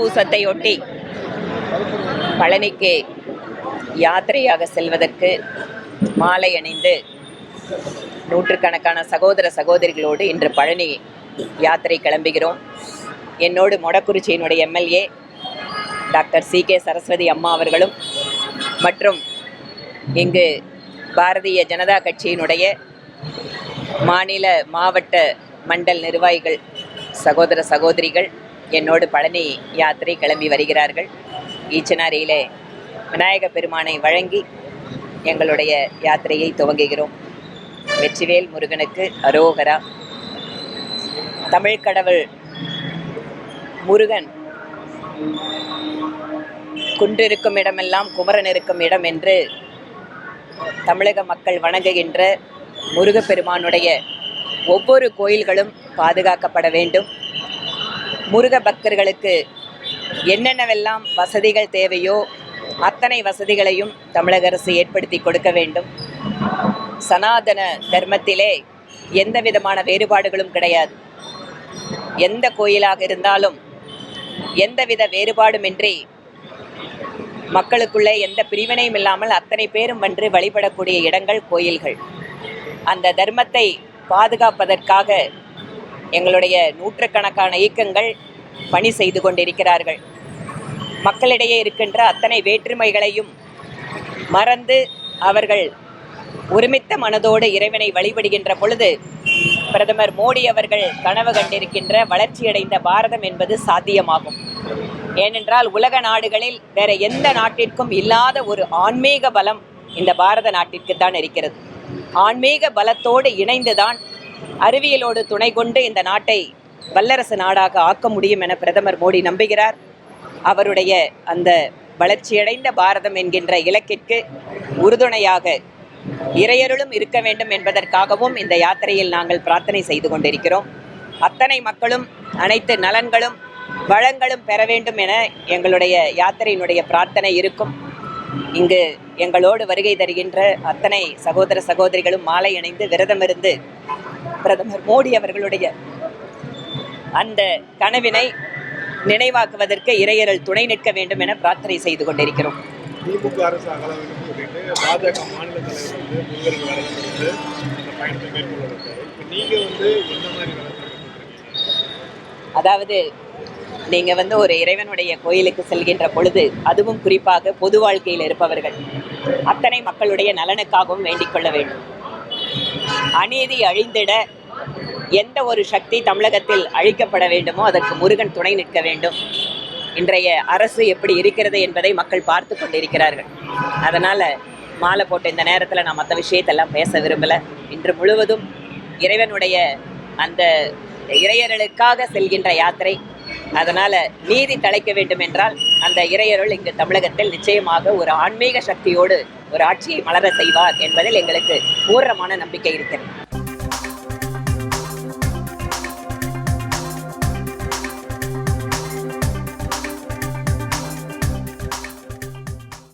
தைப்பூசத்தையொட்டி பழனிக்கு யாத்திரையாக செல்வதற்கு மாலை அணிந்து நூற்றுக்கணக்கான சகோதர சகோதரிகளோடு இன்று பழனி யாத்திரை கிளம்புகிறோம். என்னோடு மொடக்குறிச்சியினுடைய எம்எல்ஏ டாக்டர் சி.கே. சரஸ்வதி அம்மா அவர்களும் மற்றும் இங்கு பாரதிய ஜனதா கட்சியினுடைய மாநில மாவட்ட மண்டல் நிர்வாகிகள் சகோதர சகோதரிகள் என்னோடு பழனி யாத்திரை கிளம்பி வருகிறார்கள். ஈச்சனாரியிலே விநாயக பெருமானை வழங்கி எங்களுடைய யாத்திரையை துவங்குகிறோம். வெற்றிவேல் முருகனுக்கு அரோகரா. தமிழ் கடவுள் முருகன் குன்றிருக்கும் இடமெல்லாம் குமரன் இருக்கும் இடம் என்று தமிழக மக்கள் வணங்குகின்ற முருகப்பெருமானுடைய ஒவ்வொரு கோயில்களும் பாதுகாக்கப்பட வேண்டும். முருக பக்தர்களுக்கு என்னென்னவெல்லாம் வசதிகள் தேவையோ அத்தனை வசதிகளையும் தமிழக அரசு ஏற்படுத்தி கொடுக்க வேண்டும். சனாதன தர்மத்திலே எந்த விதமான வேறுபாடுகளும் கிடையாது. எந்த கோயிலாக இருந்தாலும் எந்தவித வேறுபாடுமின்றி மக்களுக்குள்ளே எந்த பிரிவினையும் இல்லாமல் அத்தனை பேரும் வென்று வழிபடக்கூடிய இடங்கள் கோயில்கள். அந்த தர்மத்தை பாதுகாப்பதற்காக எங்களுடைய நூற்றுக்கணக்கான இயக்கங்கள் பணி செய்து கொண்டிருக்கிறார்கள். மக்களிடையே இருக்கின்ற அத்தனை வேற்றுமைகளையும் மறந்து அவர்கள் ஒருமித்த மனதோடு இறைவனை வழிபடுகின்ற பொழுது பிரதமர் மோடி அவர்கள் கனவு கண்டிருக்கின்ற வளர்ச்சியடைந்த பாரதம் என்பது சாத்தியமாகும். ஏனென்றால் உலக நாடுகளில் வேற எந்த நாட்டிற்கும் இல்லாத ஒரு ஆன்மீக பலம் இந்த பாரத நாட்டிற்கு தான் இருக்கிறது. ஆன்மீக பலத்தோடு இணைந்துதான் அறிவியலோடு துணை கொண்டு இந்த நாட்டை வல்லரசு நாடாக ஆக்க முடியும் என பிரதமர் மோடி நம்புகிறார். அவருடைய அந்த வளர்ச்சியடைந்த பாரதம் என்கின்ற இலக்கிற்கு உறுதுணையாக இறையருளும் இருக்க வேண்டும் என்பதற்காகவும் இந்த யாத்திரையில் நாங்கள் பிரார்த்தனை செய்து கொண்டிருக்கிறோம். அத்தனை மக்களும் அனைத்து நலன்களும் வளங்களும் பெற வேண்டும் என எங்களுடைய யாத்திரையினுடைய பிரார்த்தனை இருக்கும். இங்கு எங்களோடு வருகை தருகின்ற அத்தனை சகோதர சகோதரிகளும் மாலை அணிந்து விரதமிருந்து பிரதமர் மோடி அவர்களுடைய அந்த கனவினை நினைவாக்குவதற்கு இறையருள் துணை நிற்க வேண்டும் என பிரார்த்தனை செய்து கொண்டிருக்கிறோம். திமுக அரசு அகல வேண்டும் சொல்லிட்டு பாஜக மாநில தலைவர் முருகருக்கு வரவேற்று அந்த பயணத்தை மேற்கொள்வதற்கு நீங்க எந்த மாதிரி அதாவது நீங்க ஒரு இறைவனுடைய கோயிலுக்கு செல்கின்ற பொழுது, அதுவும் குறிப்பாக பொது வாழ்க்கையில் இருப்பவர்கள் அத்தனை மக்களுடைய நலனுக்காகவும் வேண்டிக் கொள்ள வேண்டும். அநீதி அழிந்திட எந்த ஒரு சக்தி தமிழகத்தில் அழிக்கப்பட வேண்டுமோ அதற்கு முருகன் துணை நிற்க வேண்டும். இன்றைய அரசு எப்படி இருக்கிறது என்பதை மக்கள் பார்த்து கொண்டிருக்கிறார்கள். அதனால மாலை போட்ட இந்த நேரத்தில் நான் மற்ற விஷயத்தெல்லாம் பேச விரும்பலை. இன்று முழுவதும் இறைவனுடைய அந்த இறையருளுக்காக செல்கின்ற யாத்திரை. அதனால நீதி தழைக்க வேண்டும் என்றால் அந்த இறையருள் இங்கு தமிழகத்தில் நிச்சயமாக ஒரு ஆன்மீக சக்தியோடு ஒரு ஆட்சியை மலர செய்வார் என்பதில் எங்களுக்கு பூர்ணமான நம்பிக்கை இருக்கிறது.